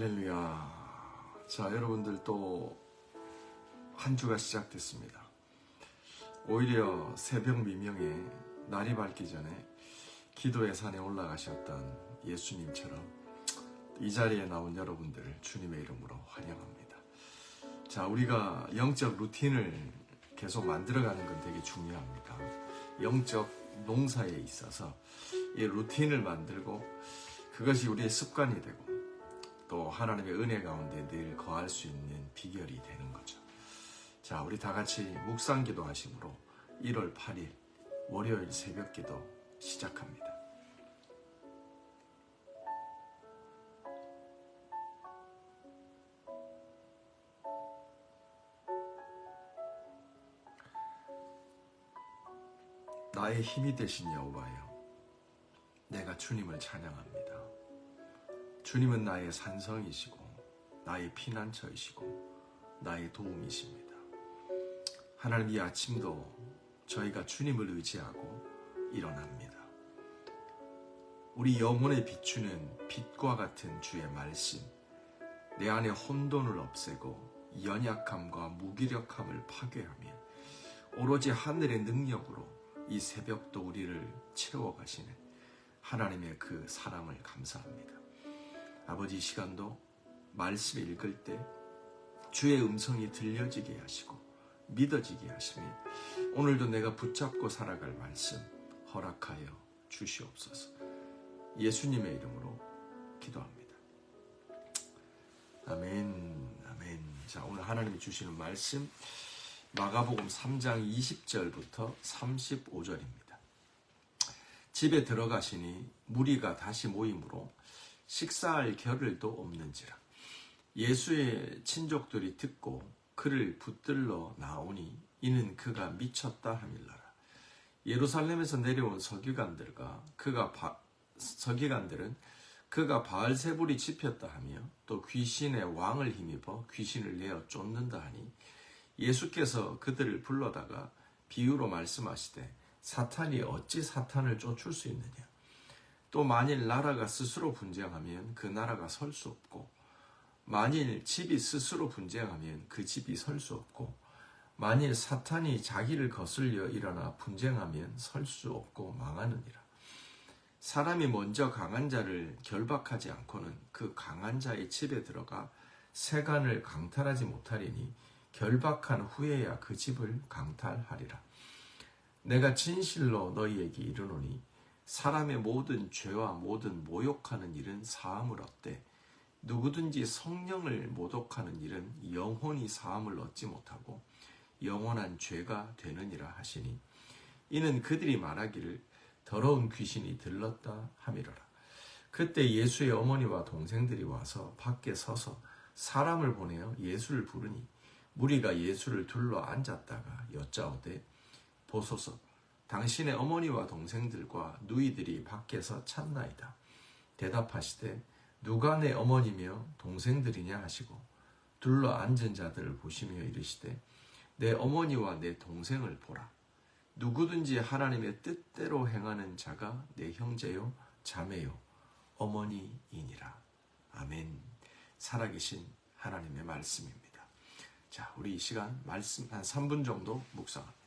할렐루야. 자, 여러분들 또 한 주가 시작됐습니다. 오히려 새벽 미명에 날이 밝기 전에 기도의 산에 올라가셨던 예수님처럼 이 자리에 나온 여러분들을 주님의 이름으로 환영합니다. 자, 우리가 영적 루틴을 계속 만들어가는 건 되게 중요합니다. 영적 농사에 있어서 이 루틴을 만들고 그것이 우리의 습관이 되고 또 하나님의 은혜 가운데 늘 거할 수 있는 비결이 되는 거죠. 자, 우리 다 같이 묵상기도 하심으로 1월 8일 월요일 새벽기도 시작합니다. 나의 힘이 되신 여호와여, 내가 주님을 찬양합니다. 주님은 나의 산성이시고 나의 피난처이시고 나의 도움이십니다. 하나님, 이 아침도 저희가 주님을 의지하고 일어납니다. 우리 영혼에 비추는 빛과 같은 주의 말씀, 내 안에 혼돈을 없애고 연약함과 무기력함을 파괴하며 오로지 하늘의 능력으로 이 새벽도 우리를 채워가시는 하나님의 그 사랑을 감사합니다. 아버지, 이 시간도 말씀 읽을 때 주의 음성이 들려지게 하시고 믿어지게 하시며 오늘도 내가 붙잡고 살아갈 말씀 허락하여 주시옵소서. 예수님의 이름으로 기도합니다. 아멘, 아멘. 자, 오늘 하나님이 주시는 말씀 마가복음 3장 20절부터 35절입니다. 집에 들어가시니 무리가 다시 모이므로 식사할 겨를도 없는지라. 예수의 친족들이 듣고 그를 붙들러 나오니 이는 그가 미쳤다 하밀라라. 예루살렘에서 내려온 서기관들은 그가 바알세불이 집혔다 하며 또 귀신의 왕을 힘입어 귀신을 내어 쫓는다 하니 예수께서 그들을 불러다가 비유로 말씀하시되 사탄이 어찌 사탄을 쫓을 수 있느냐. 또 만일 나라가 스스로 분쟁하면 그 나라가 설 수 없고 만일 집이 스스로 분쟁하면 그 집이 설 수 없고 만일 사탄이 자기를 거슬려 일어나 분쟁하면 설 수 없고 망하느니라. 사람이 먼저 강한 자를 결박하지 않고는 그 강한 자의 집에 들어가 세간을 강탈하지 못하리니 결박한 후에야 그 집을 강탈하리라. 내가 진실로 너희에게 이르노니 사람의 모든 죄와 모든 모욕하는 일은 사함을 얻되 누구든지 성령을 모독하는 일은 영원히 사함을 얻지 못하고 영원한 죄가 되느니라 하시니 이는 그들이 말하기를 더러운 귀신이 들렀다 함이로라. 그때 예수의 어머니와 동생들이 와서 밖에 서서 사람을 보내어 예수를 부르니 무리가 예수를 둘러 앉았다가 여짜오되 보소서, 당신의 어머니와 동생들과 누이들이 밖에서 찾나이다. 대답하시되 누가 내 어머니며 동생들이냐 하시고 둘러 앉은 자들을 보시며 이르시되 내 어머니와 내 동생을 보라. 누구든지 하나님의 뜻대로 행하는 자가 내 형제요 자매요 어머니이니라. 아멘. 살아계신 하나님의 말씀입니다. 자, 우리 이 시간 말씀 한 3분 정도 묵상합니다.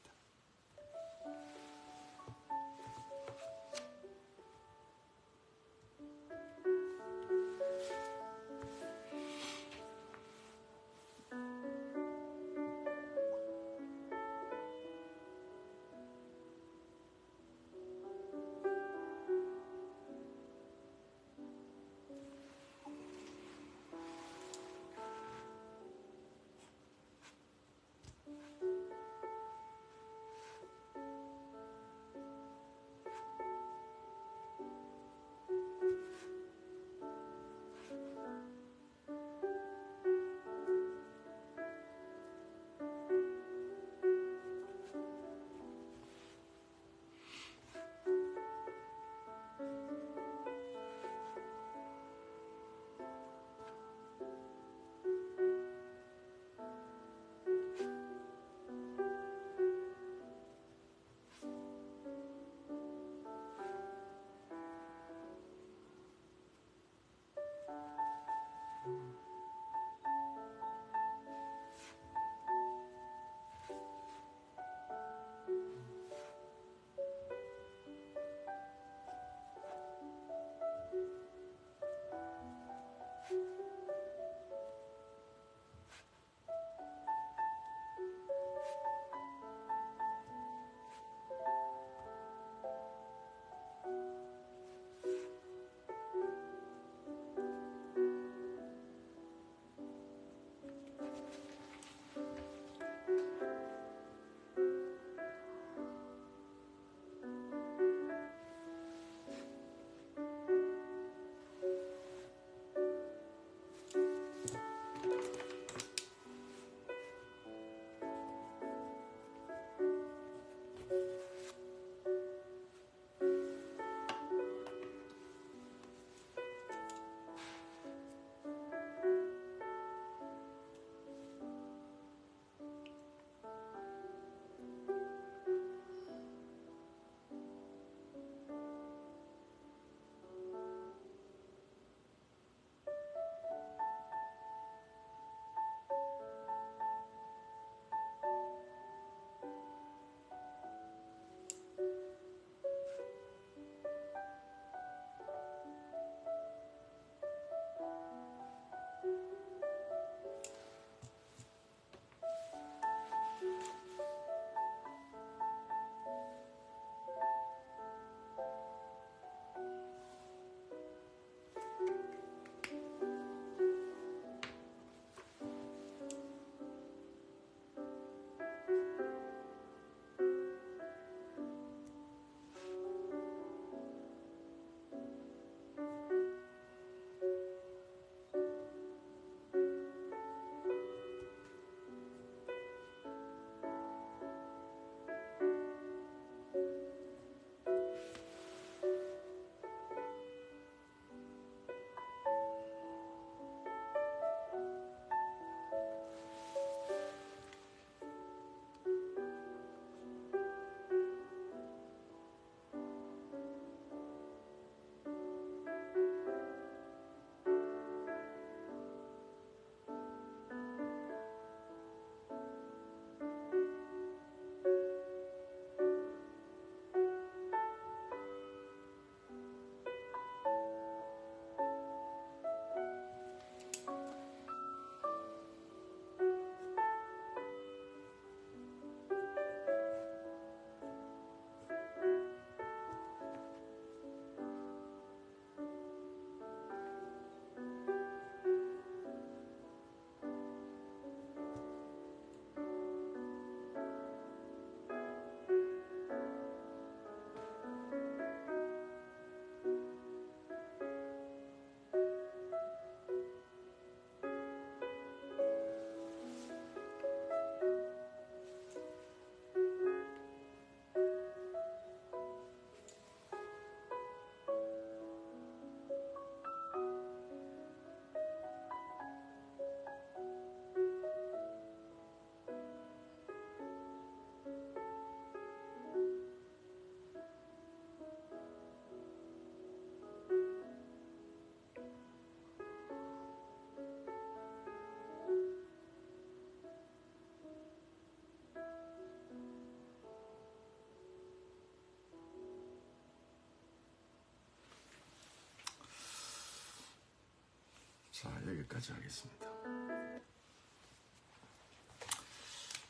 자, 여기까지 하겠습니다.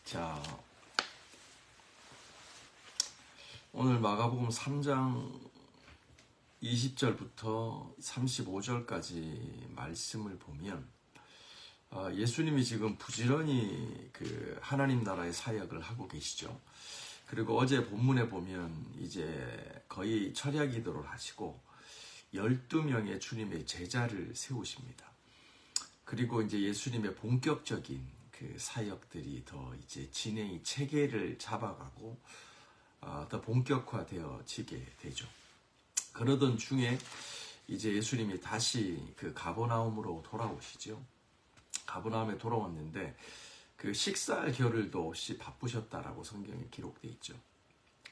자, 오늘 마가복음 3장 20절부터 35절까지 말씀을 보면 예수님이 지금 부지런히 그 하나님 나라의 사역을 하고 계시죠. 그리고 어제 본문에 보면 이제 거의 철야 기도를 하시고 12명의 주님의 제자를 세우십니다. 그리고 이제 예수님의 본격적인 그 사역들이 더 이제 진행이 체계를 잡아가고 더 본격화되어지게 되죠. 그러던 중에 이제 예수님이 다시 그 가버나움으로 돌아오시죠. 가버나움에 돌아왔는데 그 식사할 겨를도 없이 바쁘셨다라고 성경에 기록되어 있죠.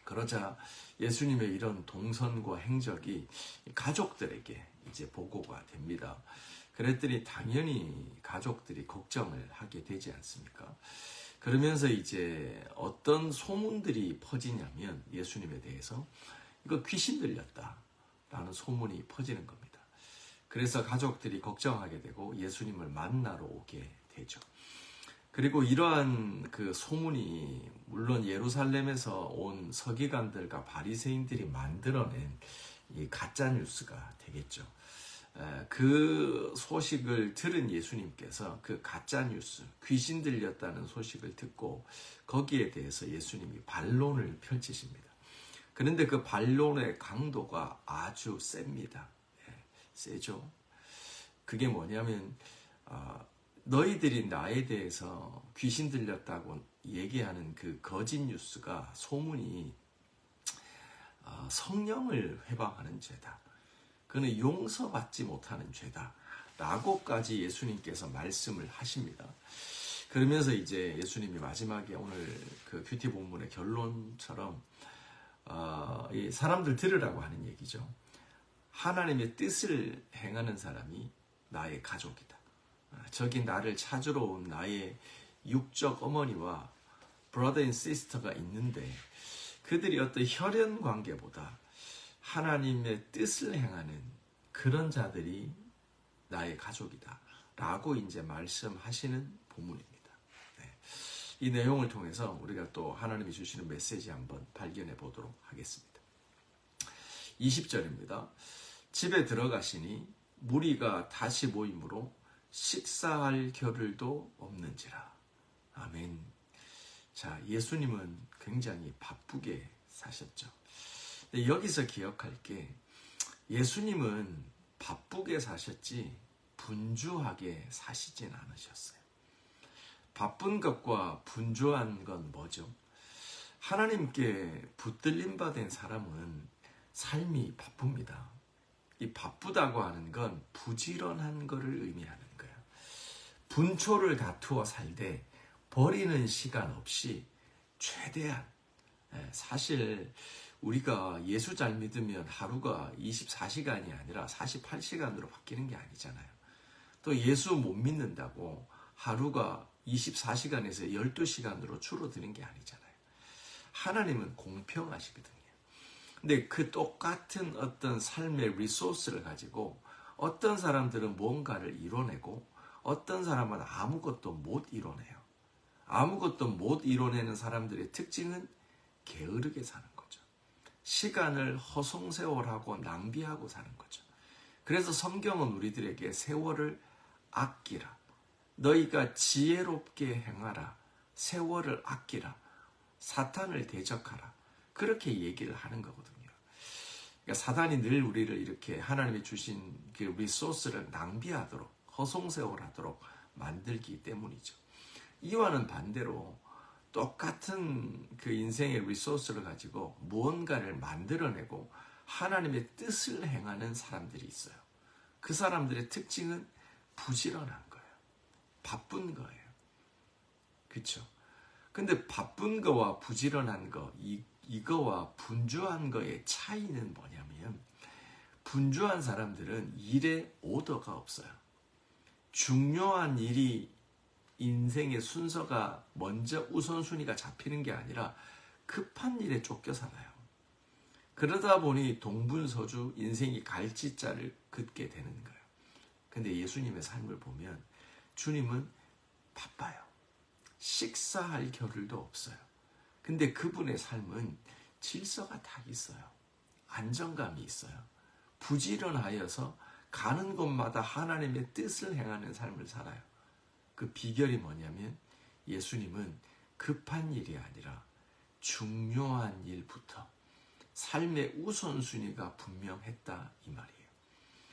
그러자 예수님의 이런 동선과 행적이 가족들에게 이제 보고가 됩니다. 그랬더니 당연히 가족들이 걱정을 하게 되지 않습니까? 그러면서 이제 어떤 소문들이 퍼지냐면 예수님에 대해서 이거 귀신 들렸다라는 소문이 퍼지는 겁니다. 그래서 가족들이 걱정하게 되고 예수님을 만나러 오게 되죠. 그리고 이러한 그 소문이 물론 예루살렘에서 온 서기관들과 바리새인들이 만들어낸 이 가짜 뉴스가 되겠죠. 그 소식을 들은 예수님께서 그 가짜 뉴스, 귀신 들렸다는 소식을 듣고 거기에 대해서 예수님이 반론을 펼치십니다. 그런데 그 반론의 강도가 아주 셉니다. 세죠. 그게 뭐냐면 너희들이 나에 대해서 귀신 들렸다고 얘기하는 그 거짓 뉴스가 소문이 성령을 회방하는 죄다. 그는 용서받지 못하는 죄다. 라고까지 예수님께서 말씀을 하십니다. 그러면서 이제 예수님이 마지막에 오늘 그 큐티 본문의 결론처럼 이 사람들 들으라고 하는 얘기죠. 하나님의 뜻을 행하는 사람이 나의 가족이다. 저기 나를 찾으러 온 나의 육적 어머니와 브라더 앤 시스터가 있는데 그들이 어떤 혈연 관계보다 하나님의 뜻을 행하는 그런 자들이 나의 가족이다 라고 이제 말씀하시는 본문입니다. 네. 이 내용을 통해서 우리가 또 하나님이 주시는 메시지 한번 발견해 보도록 하겠습니다. 20절입니다. 집에 들어가시니 무리가 다시 모임으로 식사할 겨를도 없는지라. 아멘. 자, 예수님은 굉장히 바쁘게 사셨죠. 근데 여기서 기억할 게 예수님은 바쁘게 사셨지 분주하게 사시진 않으셨어요. 바쁜 것과 분주한 건 뭐죠? 하나님께 붙들림 받은 사람은 삶이 바쁩니다. 이 바쁘다고 하는 건 부지런한 것을 의미하는 거예요. 분초를 다투어 살되 버리는 시간 없이 최대한, 사실 우리가 예수 잘 믿으면 하루가 24시간이 아니라 48시간으로 바뀌는 게 아니잖아요. 또 예수 못 믿는다고 하루가 24시간에서 12시간으로 줄어드는 게 아니잖아요. 하나님은 공평하시거든요. 근데 그 똑같은 어떤 삶의 리소스를 가지고 어떤 사람들은 뭔가를 이뤄내고 어떤 사람은 아무것도 못 이뤄내요. 아무것도 못 이뤄내는 사람들의 특징은 게으르게 사는 거죠. 시간을 허송세월하고 낭비하고 사는 거죠. 그래서 성경은 우리들에게 세월을 아끼라. 너희가 지혜롭게 행하라. 세월을 아끼라. 사탄을 대적하라. 그렇게 얘기를 하는 거거든요. 그러니까 사단이 늘 우리를 이렇게 하나님이 주신 그 리소스를 낭비하도록 허송세월하도록 만들기 때문이죠. 이와는 반대로 똑같은 그 인생의 리소스를 가지고 무언가를 만들어내고 하나님의 뜻을 행하는 사람들이 있어요. 그 사람들의 특징은 부지런한 거예요. 바쁜 거예요. 그렇죠? 근데 바쁜 거와 부지런한 거, 이거와 분주한 거의 차이는 뭐냐면 분주한 사람들은 일에 오더가 없어요. 중요한 일이 인생의 순서가 먼저 우선순위가 잡히는 게 아니라 급한 일에 쫓겨 살아요. 그러다 보니 동분서주 인생이 갈지자를 긋게 되는 거예요. 근데 예수님의 삶을 보면 주님은 바빠요. 식사할 겨를도 없어요. 근데 그분의 삶은 질서가 다 있어요. 안정감이 있어요. 부지런하여서 가는 곳마다 하나님의 뜻을 행하는 삶을 살아요. 그 비결이 뭐냐면 예수님은 급한 일이 아니라 중요한 일부터 삶의 우선순위가 분명했다 이 말이에요.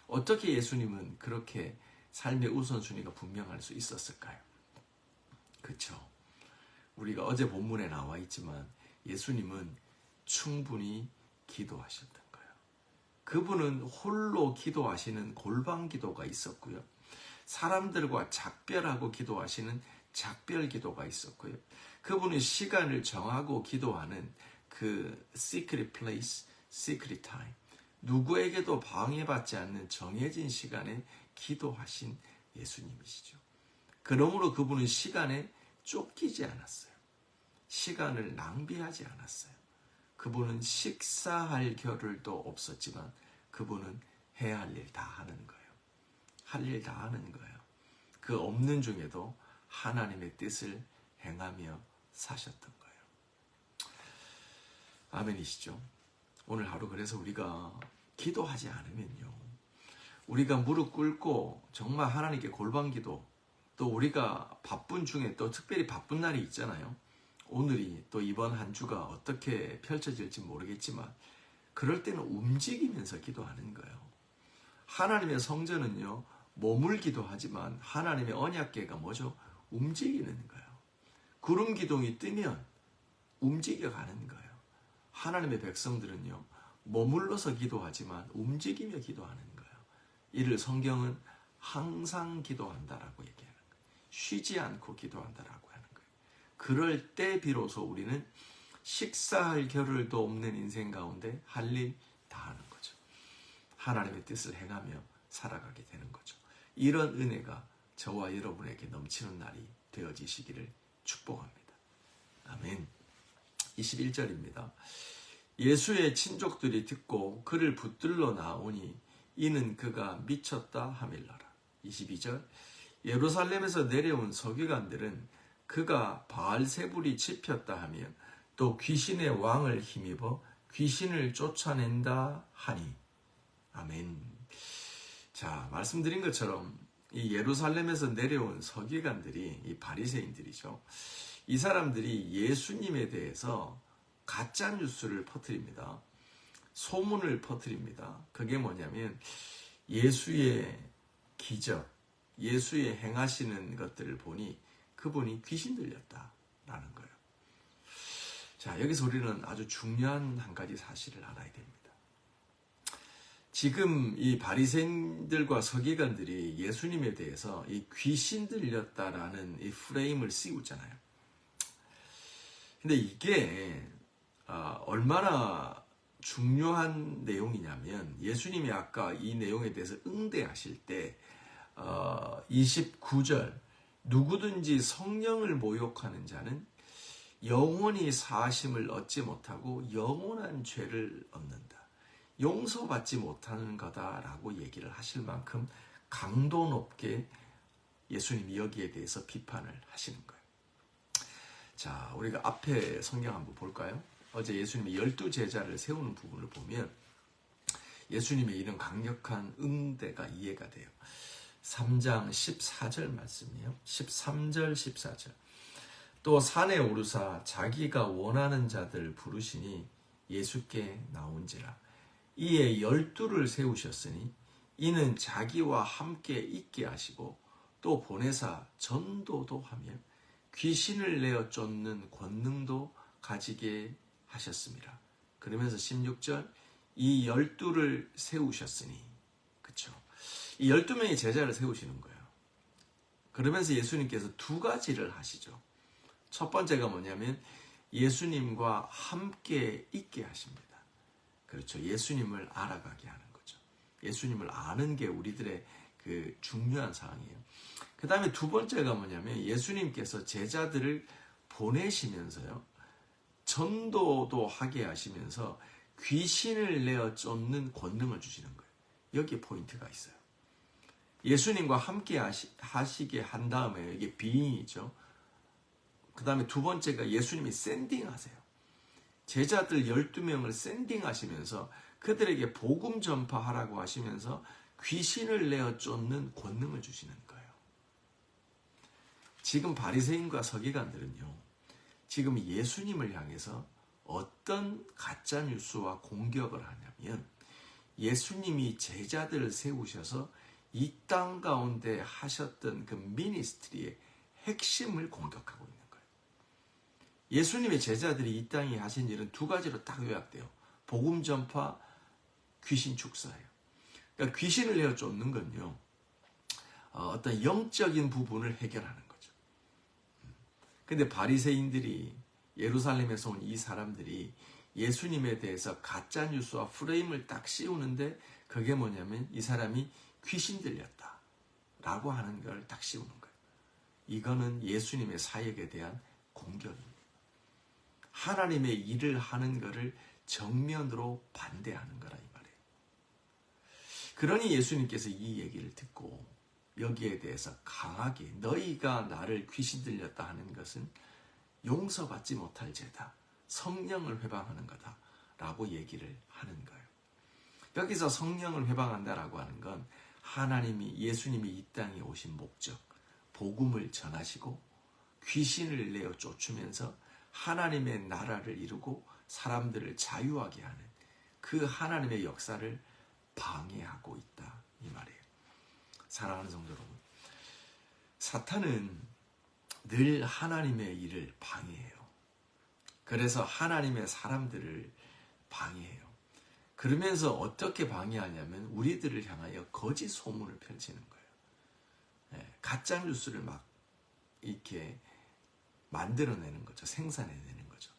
어떻게 예수님은 그렇게 삶의 우선순위가 분명할 수 있었을까요? 그렇죠. 우리가 어제 본문에 나와 있지만 예수님은 충분히 기도하셨던 거예요. 그분은 홀로 기도하시는 골방 기도가 있었고요. 사람들과 작별하고 기도하시는 작별 기도가 있었고요. 그분은 시간을 정하고 기도하는 그 secret place, secret time, 누구에게도 방해받지 않는 정해진 시간에 기도하신 예수님이시죠. 그러므로 그분은 시간에 쫓기지 않았어요. 시간을 낭비하지 않았어요. 그분은 식사할 겨를도 없었지만 그분은 해야 할 일 다 하는 거예요. 할 일 다 하는 거예요. 그 없는 중에도 하나님의 뜻을 행하며 사셨던 거예요. 아멘이시죠? 오늘 하루 그래서 우리가 기도하지 않으면요, 우리가 무릎 꿇고 정말 하나님께 골방기도, 또 우리가 바쁜 중에 또 특별히 바쁜 날이 있잖아요. 오늘이 또 이번 한 주가 어떻게 펼쳐질지 모르겠지만 그럴 때는 움직이면서 기도하는 거예요. 하나님의 성전은요, 몸을 기도하지만 하나님의 언약궤가 뭐죠? 움직이는 거예요. 구름 기둥이 뜨면 움직여가는 거예요. 하나님의 백성들은요, 머물러서 기도하지만 움직이며 기도하는 거예요. 이를 성경은 항상 기도한다라고 얘기하는 거예요. 쉬지 않고 기도한다라고 하는 거예요. 그럴 때 비로소 우리는 식사할 겨를도 없는 인생 가운데 할 일 다 하는 거죠. 하나님의 뜻을 행하며 살아가게 되는 거죠. 이런 은혜가 저와 여러분에게 넘치는 날이 되어지시기를 축복합니다. 아멘. 21절입니다. 예수의 친족들이 듣고 그를 붙들러 나오니 이는 그가 미쳤다 하밀러라. 22절. 예루살렘에서 내려온 서기관들은 그가 바알세불이 짚혔다 하며 또 귀신의 왕을 힘입어 귀신을 쫓아낸다 하니. 아멘. 자, 말씀드린 것처럼 이 예루살렘에서 내려온 서기관들이 이 바리새인들이죠. 이 사람들이 예수님에 대해서 가짜 뉴스를 퍼뜨립니다. 소문을 퍼뜨립니다. 그게 뭐냐면 예수의 기적, 예수의 행하시는 것들을 보니 그분이 귀신 들렸다라는 거예요. 자, 여기서 우리는 아주 중요한 한 가지 사실을 알아야 됩니다. 지금 이 바리새인들과 서기관들이 예수님에 대해서 이 귀신 들렸다라는 이 프레임을 씌우잖아요. 근데 이게 얼마나 중요한 내용이냐면 예수님이 아까 이 내용에 대해서 응대하실 때 29절 누구든지 성령을 모욕하는 자는 영원히 사하심을 얻지 못하고 영원한 죄를 얻는다. 용서받지 못하는 거다라고 얘기를 하실 만큼 강도 높게 예수님이 여기에 대해서 비판을 하시는 거예요. 자, 우리가 앞에 성경 한번 볼까요? 어제 예수님이 12제자를 세우는 부분을 보면 예수님의 이런 강력한 응대가 이해가 돼요. 3장 14절 말씀이에요. 13절 14절. 또 산에 오르사 자기가 원하는 자들 부르시니 예수께 나온지라. 이에 12를 세우셨으니 이는 자기와 함께 있게 하시고 또 보내사 전도도 하며 귀신을 내어 쫓는 권능도 가지게 하셨습니다. 그러면서 16절 이 12를 세우셨으니, 그쵸? 이 12명의 제자를 세우시는 거예요. 그러면서 예수님께서 두 가지를 하시죠. 첫 번째가 뭐냐면 예수님과 함께 있게 하십니다. 그렇죠. 예수님을 알아가게 하는 거죠. 예수님을 아는 게 우리들의 그 중요한 사항이에요. 그 다음에 두 번째가 뭐냐면 예수님께서 제자들을 보내시면서요, 전도도 하게 하시면서 귀신을 내어 쫓는 권능을 주시는 거예요. 여기에 포인트가 있어요. 예수님과 함께 하시게 한 다음에 이게 비잉이죠. 그 다음에 두 번째가 예수님이 샌딩하세요. 제자들 12명을 샌딩하시면서 그들에게 복음 전파하라고 하시면서 귀신을 내어 쫓는 권능을 주시는 거예요. 지금 바리새인과 서기관들은요, 지금 예수님을 향해서 어떤 가짜 뉴스와 공격을 하냐면 예수님이 제자들을 세우셔서 이 땅 가운데 하셨던 그 미니스트리의 핵심을 공격하고 있는 거예요. 예수님의 제자들이 이 땅에 하신 일은 두 가지로 딱 요약돼요. 복음 전파, 귀신 축사예요. 그러니까 귀신을 내어 쫓는 건요, 어떤 영적인 부분을 해결하는 거죠. 근데 바리새인들이, 예루살렘에서 온 이 사람들이 예수님에 대해서 가짜 뉴스와 프레임을 딱 씌우는데 그게 뭐냐면 이 사람이 귀신 들렸다 라고 하는 걸 딱 씌우는 거예요. 이거는 예수님의 사역에 대한 공격입니다. 하나님의 일을 하는 것을 정면으로 반대하는 거라 이 말이에요. 그러니 예수님께서 이 얘기를 듣고 여기에 대해서 강하게 너희가 나를 귀신 들렸다 하는 것은 용서받지 못할 죄다. 성령을 회방하는 거다. 라고 얘기를 하는 거예요. 여기서 성령을 회방한다라고 하는 건 예수님이 이 땅에 오신 목적, 복음을 전하시고 귀신을 내어 쫓으면서 하나님의 나라를 이루고 사람들을 자유하게 하는 그 하나님의 역사를 방해하고 있다. 이 말이에요. 사랑하는 성도 여러분, 사탄은 늘 하나님의 일을 방해해요. 그래서 하나님의 사람들을 방해해요. 그러면서 어떻게 방해하냐면 우리들을 향하여 거짓 소문을 펼치는 거예요. 가짜 뉴스를 막 이렇게 만들어내는 거죠. 생산해내는 거죠.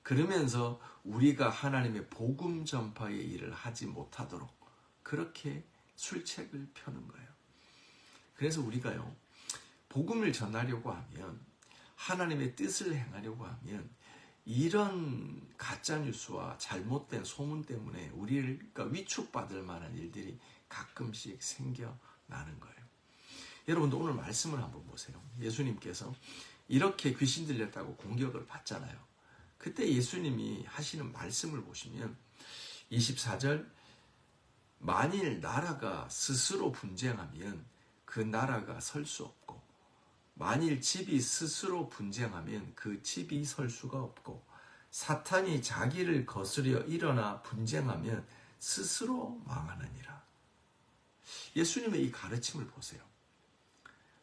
그러면서 우리가 하나님의 복음 전파의 일을 하지 못하도록 그렇게 술책을 펴는 거예요. 그래서 우리가요, 복음을 전하려고 하면, 하나님의 뜻을 행하려고 하면 이런 가짜뉴스와 잘못된 소문 때문에 우리가 위축받을 만한 일들이 가끔씩 생겨나는 거예요. 여러분도 오늘 말씀을 한번 보세요. 예수님께서 이렇게 귀신 들렸다고 공격을 받잖아요. 그때 예수님이 하시는 말씀을 보시면 24절, 만일 나라가 스스로 분쟁하면 그 나라가 설 수 없고 만일 집이 스스로 분쟁하면 그 집이 설 수가 없고 사탄이 자기를 거스려 일어나 분쟁하면 스스로 망하느니라. 예수님의 이 가르침을 보세요.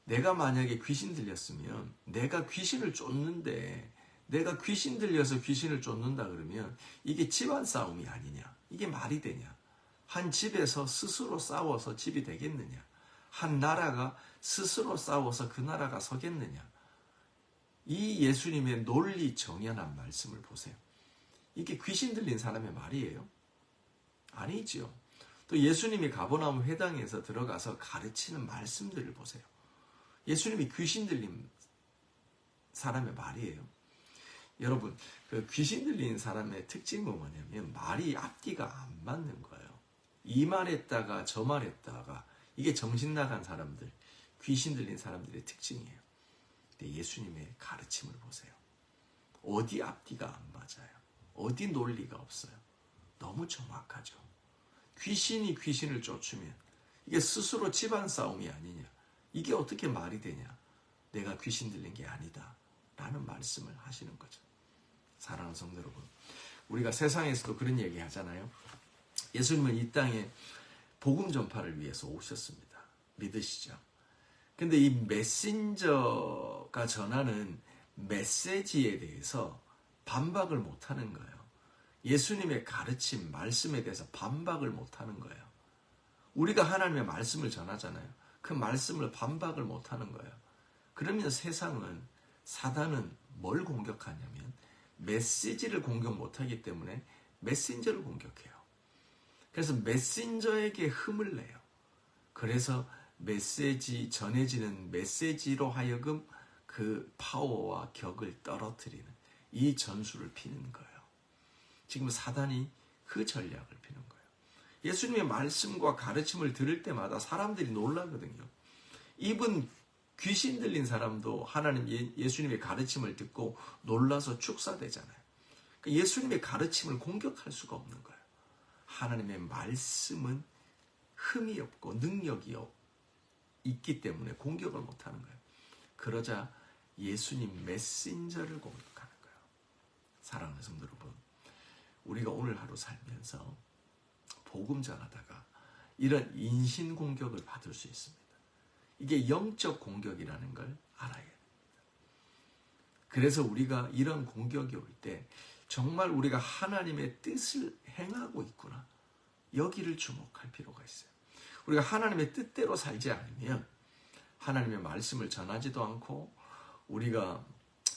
내가 만약에 귀신 들렸으면 내가 귀신을 쫓는데 내가 귀신 들려서 귀신을 쫓는다 그러면 이게 집안 싸움이 아니냐? 이게 말이 되냐? 한 집에서 스스로 싸워서 집이 되겠느냐? 한 나라가 스스로 싸워서 그 나라가 서겠느냐? 이 예수님의 논리 정연한 말씀을 보세요. 이게 귀신 들린 사람의 말이에요? 아니죠. 또 예수님이 가버나움 회당에서 들어가서 가르치는 말씀들을 보세요. 예수님이 귀신 들린 사람의 말이에요. 여러분, 그 귀신 들린 사람의 특징은 뭐냐면 말이 앞뒤가 안 맞는 거예요. 이 말했다가 저 말했다가 이게 정신 나간 사람들, 귀신 들린 사람들의 특징이에요. 근데 예수님의 가르침을 보세요. 어디 앞뒤가 안 맞아요. 어디 논리가 없어요. 너무 정확하죠. 귀신이 귀신을 쫓으면 이게 스스로 집안 싸움이 아니냐. 이게 어떻게 말이 되냐. 내가 귀신 들린 게 아니다. 라는 말씀을 하시는 거죠. 사랑하는 성도 여러분, 우리가 세상에서도 그런 얘기 하잖아요. 예수님은 이 땅에 복음 전파를 위해서 오셨습니다. 믿으시죠? 근데 이 메신저가 전하는 메시지에 대해서 반박을 못하는 거예요. 예수님의 가르침, 말씀에 대해서 반박을 못하는 거예요. 우리가 하나님의 말씀을 전하잖아요. 그 말씀을 반박을 못하는 거예요. 그러면 세상은, 사단은 뭘 공격하냐면 메시지를 공격 못하기 때문에 메신저를 공격해요. 그래서 메신저에게 흠을 내요. 그래서 메시지, 전해지는 메시지로 하여금 그 파워와 격을 떨어뜨리는 이 전술을 피는 거예요. 지금 사단이 그 전략을 피는 거예요. 예수님의 말씀과 가르침을 들을 때마다 사람들이 놀라거든요. 이분 귀신 들린 사람도 하나님 예수님의 가르침을 듣고 놀라서 축사되잖아요. 예수님의 가르침을 공격할 수가 없는 거예요. 하나님의 말씀은 흠이 없고 능력이 있기 때문에 공격을 못하는 거예요. 그러자 예수님 메신저를 공격하는 거예요. 사랑하는 성도 여러분, 우리가 오늘 하루 살면서 복음 전하다가 이런 인신 공격을 받을 수 있습니다. 이게 영적 공격이라는 걸 알아야 합니다. 그래서 우리가 이런 공격이 올 때 정말 우리가 하나님의 뜻을 행하고 있구나, 여기를 주목할 필요가 있어요. 우리가 하나님의 뜻대로 살지 않으면 하나님의 말씀을 전하지도 않고, 우리가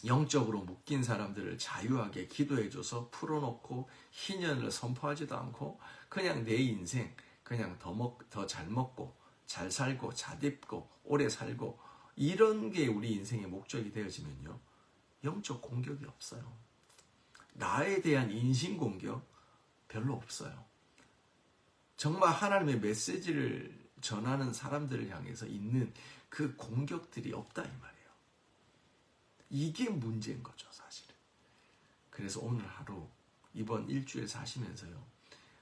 영적으로 묶인 사람들을 자유하게 기도해줘서 풀어놓고 희년을 선포하지도 않고, 그냥 내 인생 그냥 더 잘 먹고 잘 살고 잘 입고 오래 살고, 이런 게 우리 인생의 목적이 되어지면요, 영적 공격이 없어요. 나에 대한 인신공격 별로 없어요. 정말 하나님의 메시지를 전하는 사람들을 향해서 있는 그 공격들이 없다 이 말이에요. 이게 문제인 거죠, 사실은. 그래서 오늘 하루, 이번 일주일 사시면서요,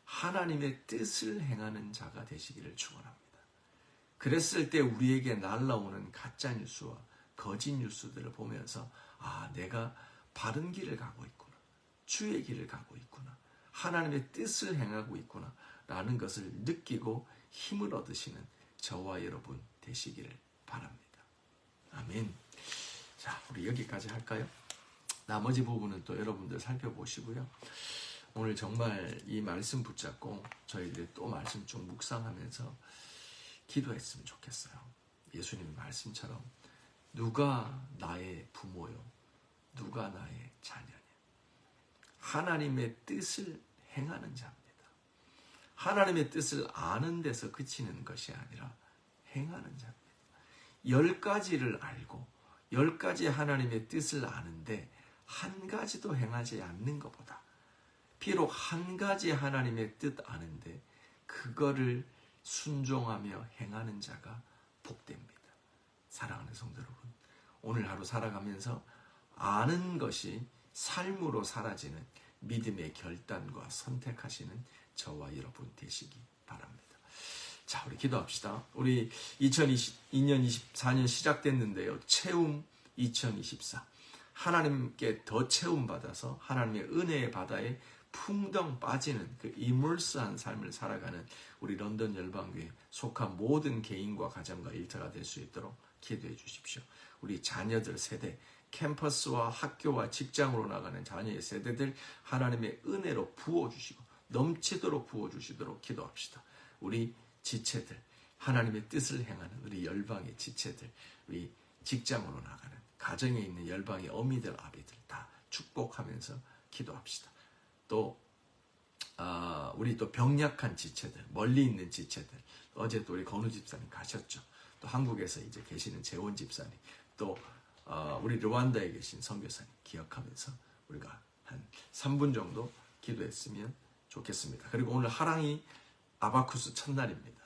하나님의 뜻을 행하는 자가 되시기를 축원합니다. 그랬을 때 우리에게 날라오는 가짜 뉴스와 거짓 뉴스들을 보면서, 아, 내가 바른 길을 가고 있구나, 주의 길을 가고 있구나, 하나님의 뜻을 행하고 있구나 라는 것을 느끼고 힘을 얻으시는 저와 여러분 되시기를 바랍니다. 아멘. 자, 우리 여기까지 할까요? 나머지 부분은 또 여러분들 살펴보시고요. 오늘 정말 이 말씀 붙잡고 저희들이 또 말씀 좀 묵상하면서 기도했으면 좋겠어요. 예수님의 말씀처럼 누가 나의 부모요, 누가 나의 자녀냐. 하나님의 뜻을 행하는 자입니다. 하나님의 뜻을 아는 데서 그치는 것이 아니라 행하는 자입니다. 10가지를 알고 10가지 하나님의 뜻을 아는데 한 가지도 행하지 않는 것보다, 비록 한 가지 하나님의 뜻 아는데 그거를 순종하며 행하는 자가 복됩니다. 사랑하는 성도 여러분, 오늘 하루 살아가면서 아는 것이 삶으로 사라지는 믿음의 결단과 선택하시는 저와 여러분 되시기 바랍니다. 자, 우리 기도합시다. 우리 2022년 24년 시작됐는데요, 채움 2024, 하나님께 더 채움받아서 하나님의 은혜의 바다에 풍덩 빠지는 그 이물스한 삶을 살아가는 우리 런던 열방교회에 속한 모든 개인과 가정과 일터가 될 수 있도록 기도해 주십시오. 우리 자녀들 세대, 캠퍼스와 학교와 직장으로 나가는 자녀의 세대들 하나님의 은혜로 부어주시고 넘치도록 부어주시도록 기도합시다. 우리 지체들, 하나님의 뜻을 행하는 우리 열방의 지체들, 우리 직장으로 나가는 가정에 있는 열방의 어미들, 아비들 다 축복하면서 기도합시다. 또 우리 또 병약한 지체들, 멀리 있는 지체들, 어제 또 우리 건우 집사님 가셨죠. 또 한국에서 이제 계시는 재원 집사님, 또 우리 르완다에 계신 선교사님 기억하면서 우리가 한 3분 정도 기도했으면 좋겠습니다. 그리고 오늘 하랑이 아바쿠스 첫날입니다.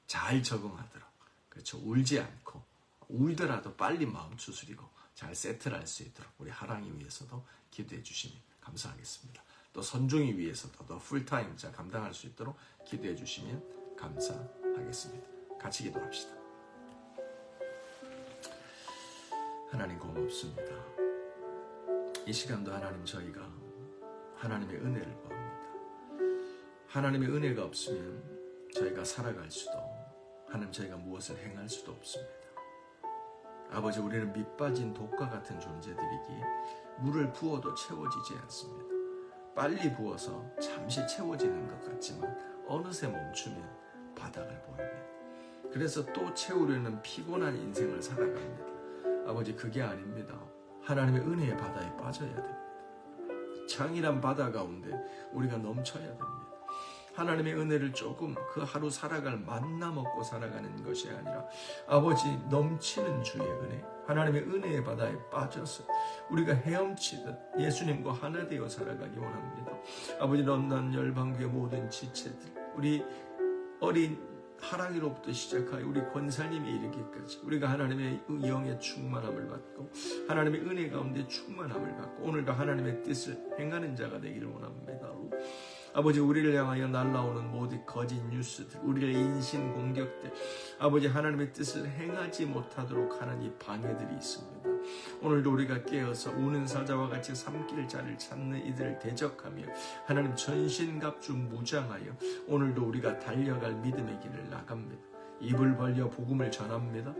잘 적응하도록, 그렇죠, 울지 않고, 울더라도 빨리 마음 추스리고 잘 세트를 할 수 있도록 우리 하랑이 위해서도 기도해 주시면 감사하겠습니다. 또 선종이 위해서도 더 풀타임 감당할 수 있도록 기도해 주시면 감사하겠습니다. 같이 기도합시다. 하나님 고맙습니다. 이 시간도 하나님, 저희가 하나님의 은혜를 구합니다. 하나님의 은혜가 없으면 저희가 살아갈 수도, 하나님 저희가 무엇을 행할 수도 없습니다. 아버지, 우리는 밑빠진 독과 같은 존재들이기에 물을 부어도 채워지지 않습니다. 빨리 부어서 잠시 채워지는 것 같지만 어느새 멈추면 바닥을 보입니다. 그래서 또 채우려는 피곤한 인생을 살아갑니다. 아버지, 그게 아닙니다. 하나님의 은혜의 바다에 빠져야 됩니다. 창이란 바다 가운데 우리가 넘쳐야 됩니다. 하나님의 은혜를 조금 그 하루 살아갈 만나 먹고 살아가는 것이 아니라 아버지, 넘치는 주의 은혜, 하나님의 은혜의 바다에 빠져서 우리가 헤엄치듯 예수님과 하나 되어 살아가기 원합니다. 아버지, 런던 열방교회 모든 지체들, 우리 어린 하랑이로부터 시작하여 우리 권사님이 이르기까지 우리가 하나님의 영의 충만함을 받고 하나님의 은혜 가운데 충만함을 받고 오늘도 하나님의 뜻을 행하는 자가 되기를 원합니다. 아버지, 우리를 향하여 날라오는 모든 거짓 뉴스들, 우리의 인신 공격들, 아버지 하나님의 뜻을 행하지 못하도록 하는 이 방해들이 있습니다. 오늘도 우리가 깨어서 우는 사자와 같이 삼킬 자를 찾는 이들을 대적하며 하나님 전신갑주 무장하여 오늘도 우리가 달려갈 믿음의 길을 나갑니다. 입을 벌려 복음을 전합니다.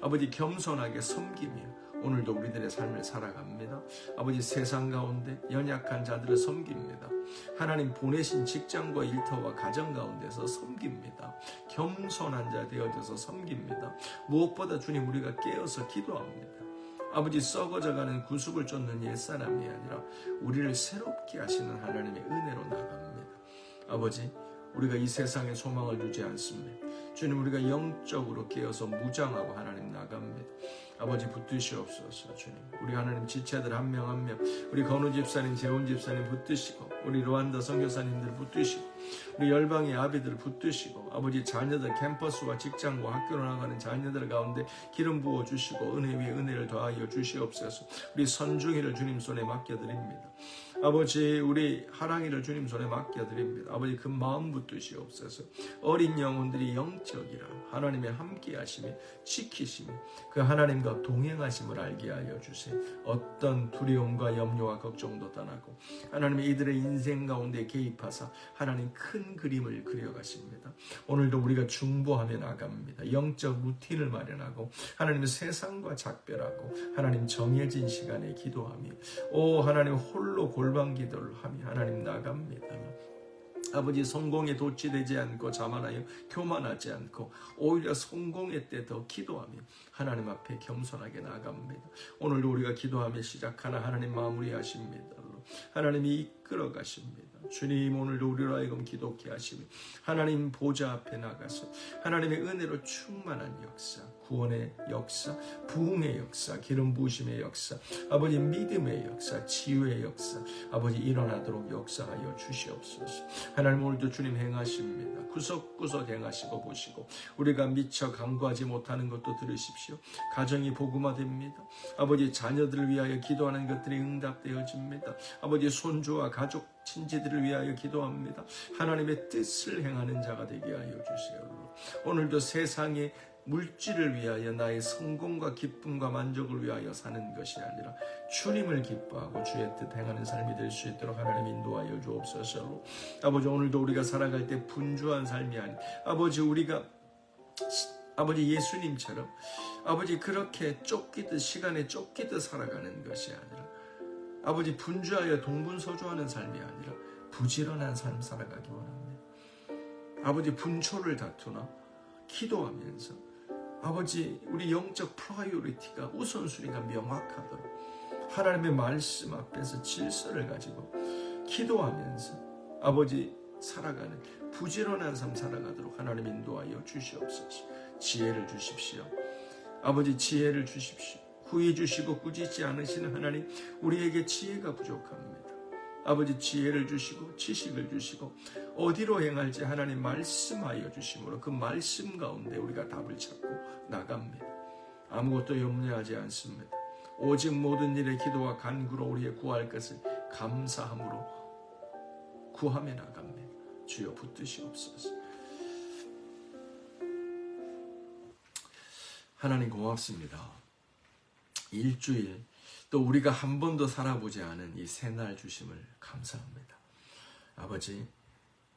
아버지, 겸손하게 섬기며 오늘도 우리들의 삶을 살아갑니다. 아버지, 세상 가운데 연약한 자들을 섬깁니다. 하나님 보내신 직장과 일터와 가정 가운데서 섬깁니다. 겸손한 자 되어져서 섬깁니다. 무엇보다 주님, 우리가 깨어서 기도합니다. 아버지, 썩어져가는 구습을 쫓는 옛사람이 아니라 우리를 새롭게 하시는 하나님의 은혜로 나갑니다. 아버지, 우리가 이 세상에 소망을 두지 않습니다. 주님, 우리가 영적으로 깨어서 무장하고 하나님 나갑니다. 아버지, 붙드시옵소서. 주님, 우리 하나님 지체들 한 명 한 명, 우리 건우 집사님, 재훈 집사님 붙드시고, 우리 로안다 선교사님들 붙드시고, 우리 열방의 아비들 붙드시고, 아버지 자녀들 캠퍼스와 직장과 학교로 나가는 자녀들 가운데 기름 부어 주시고 은혜 위에 은혜를 더하여 주시옵소서. 우리 선중이를 주님 손에 맡겨드립니다. 아버지, 우리 하랑이를 주님 손에 맡겨드립니다. 아버지, 그 마음 붙드시옵소서. 어린 영혼들이 영적이라 하나님의 함께 하심이 지키심이 그 하나님과 동행하심을 알게 하여 주세요. 어떤 두려움과 염려와 걱정도 떠나고 하나님의 이들의 인생 가운데 개입하사 하나님 큰 그림을 그려가십니다. 오늘도 우리가 중보하며 나갑니다. 영적 루틴을 마련하고 하나님의 세상과 작별하고 하나님 정해진 시간에 기도하며 오 하나님 홀로 골방 기도를 하며 하나님 나갑니다. 아버지, 성공에 도취되지 않고 자만하여 교만하지 않고 오히려 성공의 때 더 기도하며 하나님 앞에 겸손하게 나갑니다. 오늘도 우리가 기도하며 시작하나 하나님 마무리하십니다. 하나님이 이끌어 가십니다. 주님, 오늘도 우리로 하여금 기도케 하시며 하나님 보좌 앞에 나가서 하나님의 은혜로 충만한 역사, 구원의 역사, 부흥의 역사, 기름 부으심의 역사, 아버지 믿음의 역사, 치유의 역사, 아버지 일어나도록 역사하여 주시옵소서. 하나님, 오늘도 주님 행하십니다. 구석구석 행하시고 보시고 우리가 미처 간구하지 못하는 것도 들으십시오. 가정이 복음화됩니다. 아버지, 자녀들을 위하여 기도하는 것들이 응답되어집니다. 아버지, 손주와 가족 친지들을 위하여 기도합니다. 하나님의 뜻을 행하는 자가 되게 하여 주세요. 오늘도 세상의 물질을 위하여 나의 성공과 기쁨과 만족을 위하여 사는 것이 아니라 주님을 기뻐하고 주의 뜻 행하는 삶이 될 수 있도록 하나님 인도하여 주옵소서. 아버지, 오늘도 우리가 살아갈 때 분주한 삶이 아닌 아버지, 우리가 아버지 예수님처럼 아버지 그렇게 쫓기듯 시간에 쫓기듯 살아가는 것이 아니라 아버지 분주하여 동분서주하는 삶이 아니라 부지런한 삶 살아가기 원합니다. 아버지, 분초를 다투나 기도하면서 아버지 우리 영적 프라이오리티가 우선순위가 명확하도록 하나님의 말씀 앞에서 질서를 가지고 기도하면서 아버지 살아가는 부지런한 삶 살아가도록 하나님 인도하여 주시옵소서. 지혜를 주십시오. 아버지, 지혜를 주십시오. 후회 주시고 꾸짖지 않으시는 하나님, 우리에게 지혜가 부족합니다. 아버지, 지혜를 주시고 지식을 주시고 어디로 행할지 하나님 말씀하여 주심으로 그 말씀 가운데 우리가 답을 찾고 나갑니다. 아무것도 염려하지 않습니다. 오직 모든 일에 기도와 간구로 우리의 구할 것을 감사함으로 구하며 나갑니다. 주여 붙드시옵소서. 하나님 고맙습니다. 일주일 또 우리가 한 번도 살아보지 않은 이 새날 주심을 감사합니다. 아버지,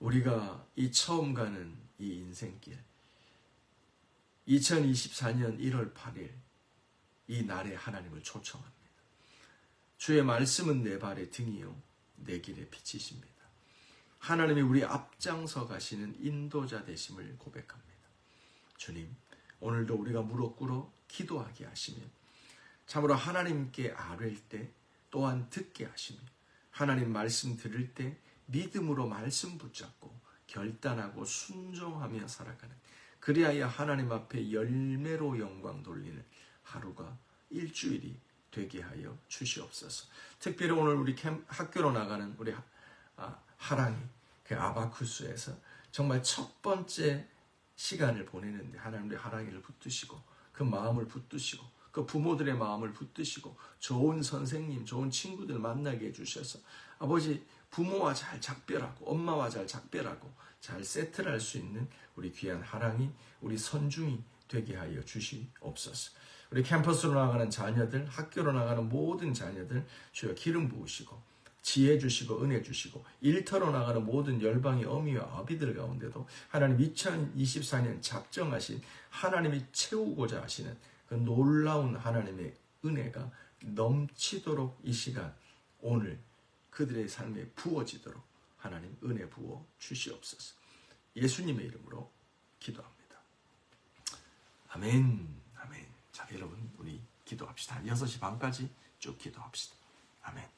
우리가 이 처음 가는 이 인생길 2024년 1월 8일 이 날에 하나님을 초청합니다. 주의 말씀은 내 발의 등이요 내 길의 빛이십니다. 하나님이 우리 앞장서 가시는 인도자 되심을 고백합니다. 주님, 오늘도 우리가 무릎 꿇어 기도하게 하시며 참으로 하나님께 아뢰일 때 또한 듣게 하시며 하나님 말씀 들을 때 믿음으로 말씀 붙잡고 결단하고 순종하며 살아가는, 그리하여 하나님 앞에 열매로 영광 돌리는 하루가 일주일이 되게 하여 주시옵소서. 특별히 오늘 우리 학교로 나가는 우리 하랑이 그 아바쿠스에서 정말 첫 번째 시간을 보내는데 하나님의 하랑이를 붙드시고 그 마음을 붙드시고 그 부모들의 마음을 붙드시고 좋은 선생님, 좋은 친구들 만나게 해주셔서 아버지 부모와 잘 작별하고 엄마와 잘 작별하고 잘 세트를 할 수 있는 우리 귀한 하랑이, 우리 선중이 되게 하여 주시옵소서. 우리 캠퍼스로 나가는 자녀들, 학교로 나가는 모든 자녀들 주여 기름 부으시고 지혜 주시고 은혜 주시고 일터로 나가는 모든 열방의 어미와 아비들 가운데도 하나님 2024년 작정하신 하나님이 채우고자 하시는 그 놀라운 하나님의 은혜가 넘치도록 이 시간 오늘 그들의 삶에 부어지도록 하나님 은혜 부어 주시옵소서. 예수님의 이름으로 기도합니다. 아멘. 아멘. 자, 여러분 우리 기도합시다. 6시 반까지 쭉 기도합시다. 아멘.